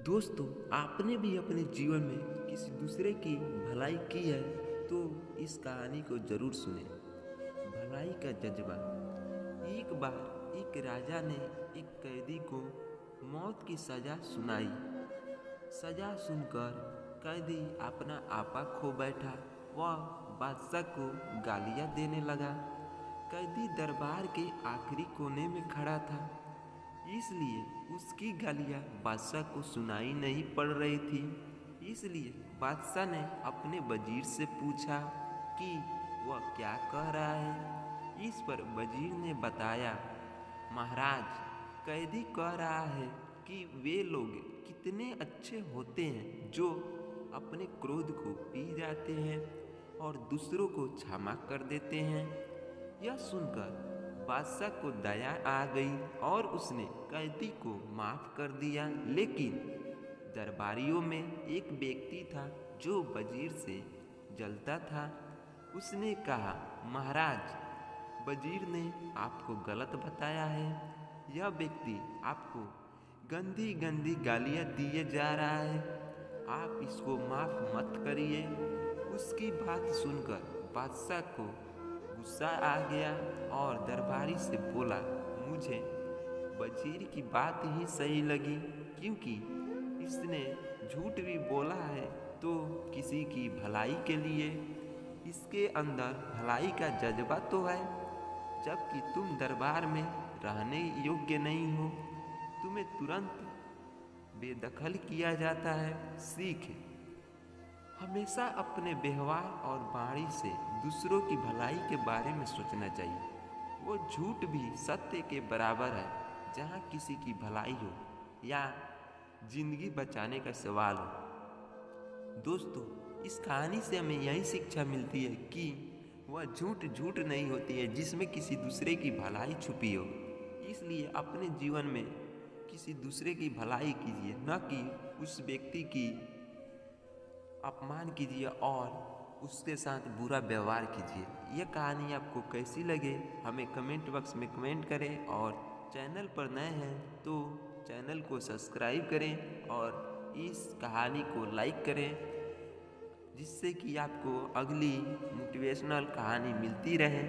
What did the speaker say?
दोस्तों, आपने भी अपने जीवन में किसी दूसरे की भलाई की है तो इस कहानी को जरूर सुने। भलाई का जज्बा। एक बार एक राजा ने एक कैदी को मौत की सजा सुनाई। सजा सुनकर कैदी अपना आपा खो बैठा। वह बादशाह को गालियां देने लगा। कैदी दरबार के आखिरी कोने में खड़ा था, इसलिए उसकी गालियां बादशाह को सुनाई नहीं पड़ रही थी। इसलिए बादशाह ने अपने वजीर से पूछा कि वह क्या कह रहा है। इस पर वजीर ने बताया, महाराज, कैदी कह रहा है कि वे लोग कितने अच्छे होते हैं जो अपने क्रोध को पी जाते हैं और दूसरों को क्षमा कर देते हैं। यह सुनकर बादशाह को दया आ गई और उसने कैदी को माफ कर दिया। लेकिन दरबारियों में एक व्यक्ति था जो वजीर से जलता था। उसने कहा, महाराज, वजीर ने आपको गलत बताया है। यह व्यक्ति आपको गंदी गंदी गालियां दिए जा रहा है। आप इसको माफ मत करिए। उसकी बात सुनकर बादशाह को गुस्सा आ गया और दरबारी से बोला, मुझे वजीर की बात ही सही लगी, क्योंकि इसने झूठ भी बोला है तो किसी की भलाई के लिए। इसके अंदर भलाई का जज्बा तो है। जबकि तुम दरबार में रहने योग्य नहीं हो, तुम्हें तुरंत बेदखल किया जाता है। सीख, हमेशा अपने व्यवहार और वाणी से दूसरों की भलाई के बारे में सोचना चाहिए। वो झूठ भी सत्य के बराबर है, जहाँ किसी की भलाई हो या जिंदगी बचाने का सवाल हो। दोस्तों, इस कहानी से हमें यही शिक्षा मिलती है कि वह झूठ झूठ नहीं होती है जिसमें किसी दूसरे की भलाई छुपी हो। इसलिए अपने जीवन में किसी दूसरे की भलाई कीजिए, न कि उस व्यक्ति की अपमान कीजिए और उसके साथ बुरा व्यवहार कीजिए। यह कहानी आपको कैसी लगे हमें कमेंट बॉक्स में कमेंट करें, और चैनल पर नए हैं तो चैनल को सब्सक्राइब करें और इस कहानी को लाइक करें, जिससे कि आपको अगली मोटिवेशनल कहानी मिलती रहे।